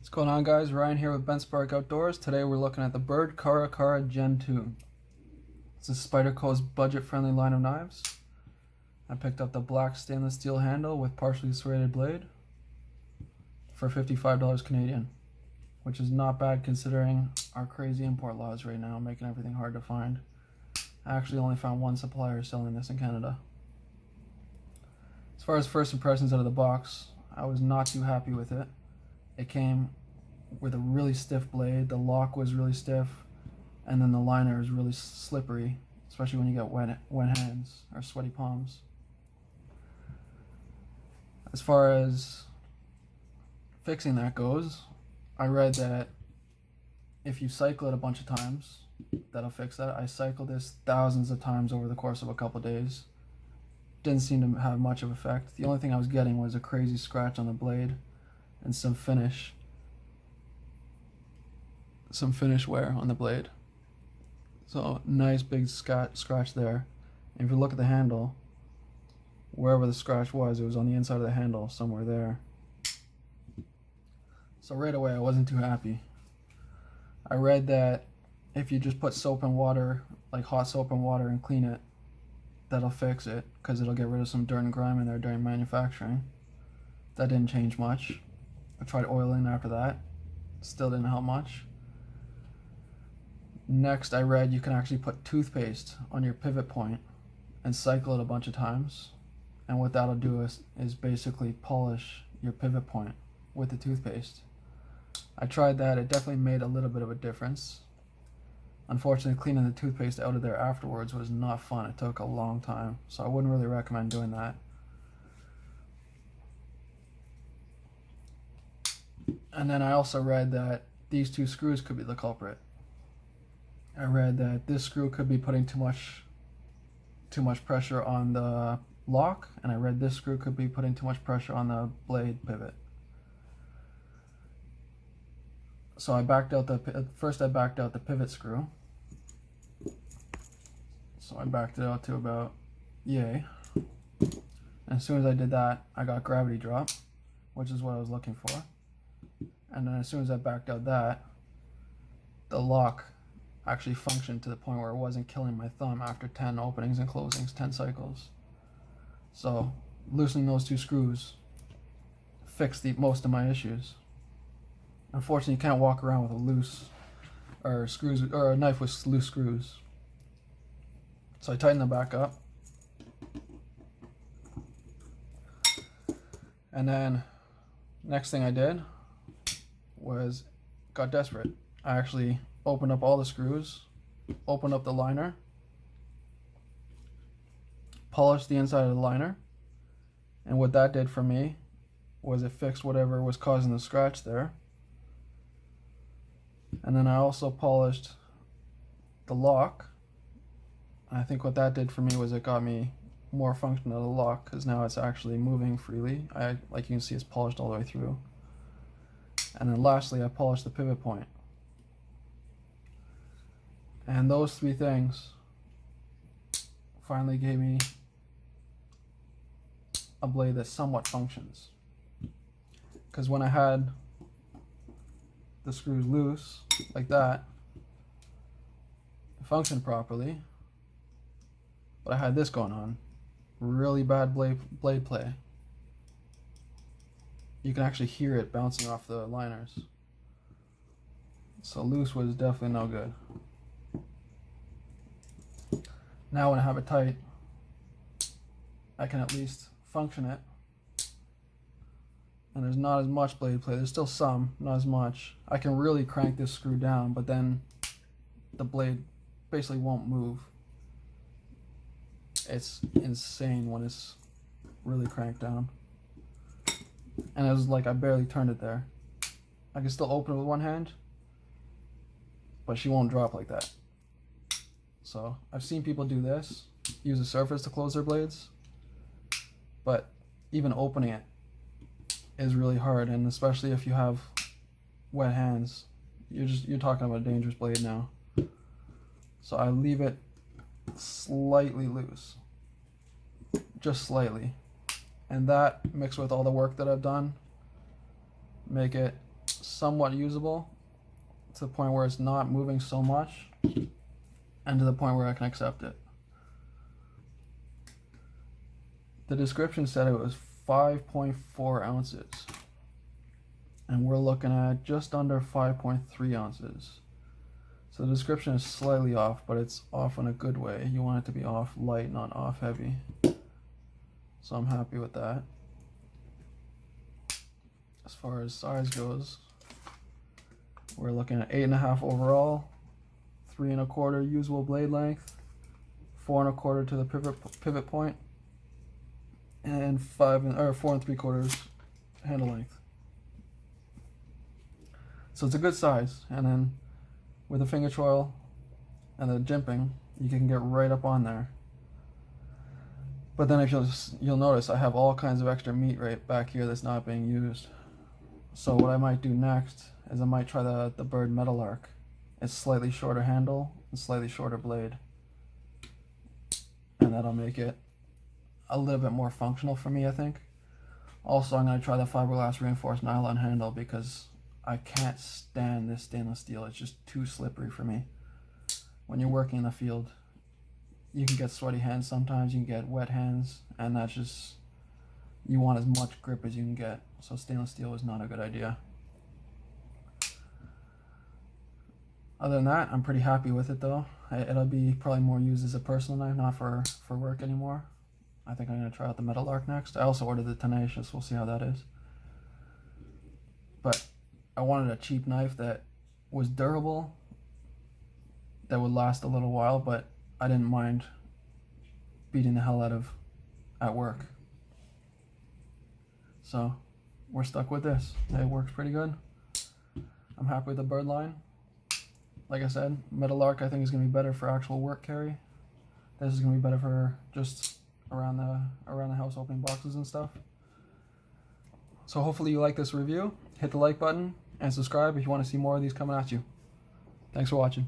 What's going on, guys? Ryan here with Spyderco Outdoors. Today we're looking at the Byrd Cara Cara Gen 2. This is Spyderco's budget-friendly line of knives. I picked up the black stainless steel handle with partially serrated blade for $55 Canadian, which is not bad considering our crazy import laws right now, making everything hard to find. I actually only found one supplier selling this in Canada. As far as first impressions out of the box, I was not too happy with it. It came with a really stiff blade, the lock was really stiff, and then the liner is really slippery, especially when you get wet hands or sweaty palms. As far as fixing that goes, I read that if you cycle it a bunch of times, that'll fix that. I cycled this thousands of times over the course of a couple days. Didn't seem to have much of effect. The only thing I was getting was a crazy scratch on the blade and some finish wear on the blade. So nice big scratch there. And if you look at the handle, wherever the scratch was, it was on the inside of the handle, somewhere there. So right away I wasn't too happy. I read that if you just put soap and water, like hot soap and water, and clean it, that'll fix it, because it'll get rid of some dirt and grime in there during manufacturing. That didn't change much. I tried oiling after that, still didn't help much. Next, I read you can actually put toothpaste on your pivot point and cycle it a bunch of times, and what that'll do is basically polish your pivot point with the toothpaste. I tried that. It definitely made a little bit of a difference. Unfortunately, cleaning the toothpaste out of there afterwards was not fun. It took a long time, so I wouldn't really recommend doing that. And then I also read that these two screws could be the culprit. I read that this screw could be putting too much pressure on the lock, and I read this screw could be putting too much pressure on the blade pivot. So I backed out the pivot screw. So I backed it out to about yay. And as soon as I did that, I got gravity drop, which is what I was looking for. And then as soon as I backed out that, the lock actually functioned to the point where it wasn't killing my thumb after 10 openings and closings, 10 cycles. So loosening those two screws fixed most of my issues. Unfortunately, you can't walk around with a knife with loose screws. So I tightened them back up. And then next thing I did was got desperate. I actually opened up all the screws, opened up the liner, polished the inside of the liner, and what that did for me was it fixed whatever was causing the scratch there. And then I also polished the lock. I think what that did for me was it got me more function out of the lock, because now it's actually moving freely. Like you can see, it's polished all the way through. And then lastly, I polished the pivot point. And those three things finally gave me a blade that somewhat functions. Because when I had the screws loose, like that, it functioned properly. But I had this going on. Really bad blade play. You can actually hear it bouncing off the liners. So loose was definitely no good. Now when I have it tight, I can at least function it. And there's not as much blade play. There's still some, not as much. I can really crank this screw down, but then the blade basically won't move. It's insane when it's really cranked down. And it was like I barely turned it there. I can still open it with one hand, but she won't drop like that. So I've seen people do this, use a surface to close their blades, but even opening it is really hard, and especially if you have wet hands, you're talking about a dangerous blade now. So I leave it slightly loose, just slightly, and that mixed with all the work that I've done make it somewhat usable to the point where it's not moving so much, and to the point where I can accept it. The description said it was 5.4 ounces, and we're looking at just under 5.3 ounces. So the description is slightly off, but it's off in a good way. You want it to be off light, not off heavy. So I'm happy with that. As far as size goes, we're looking at 8.5 overall, 3 1/4 usable blade length, 4 1/4 to the pivot point, and 4 3/4 handle length. So it's a good size, and then with the finger choil and the jimping, you can get right up on there. But then if you'll notice, I have all kinds of extra meat right back here that's not being used. So what I might do next is I might try the Byrd Meadowlark. It's slightly shorter handle and slightly shorter blade, and that'll make it a little bit more functional for me, I think. Also, I'm going to try the fiberglass reinforced nylon handle because I can't stand this stainless steel. It's just too slippery for me. When you're working in the field, you can get sweaty hands sometimes, you can get wet hands, and that's just, you want as much grip as you can get. So stainless steel is not a good idea. Other than that, I'm pretty happy with it though. It'll be probably more used as a personal knife, not for work anymore. I think I'm going to try out the Meadowlark next. I also ordered the Tenacious, we'll see how that is. But I wanted a cheap knife that was durable, that would last a little while, but I didn't mind beating the hell out of at work. So we're stuck with this. It works pretty good. I'm happy with the Byrd line. Like I said, Meadowlark I think is going to be better for actual work carry. This is going to be better for just around the house opening boxes and stuff. So hopefully you like this review. Hit the like button and subscribe if you want to see more of these coming at you. Thanks for watching.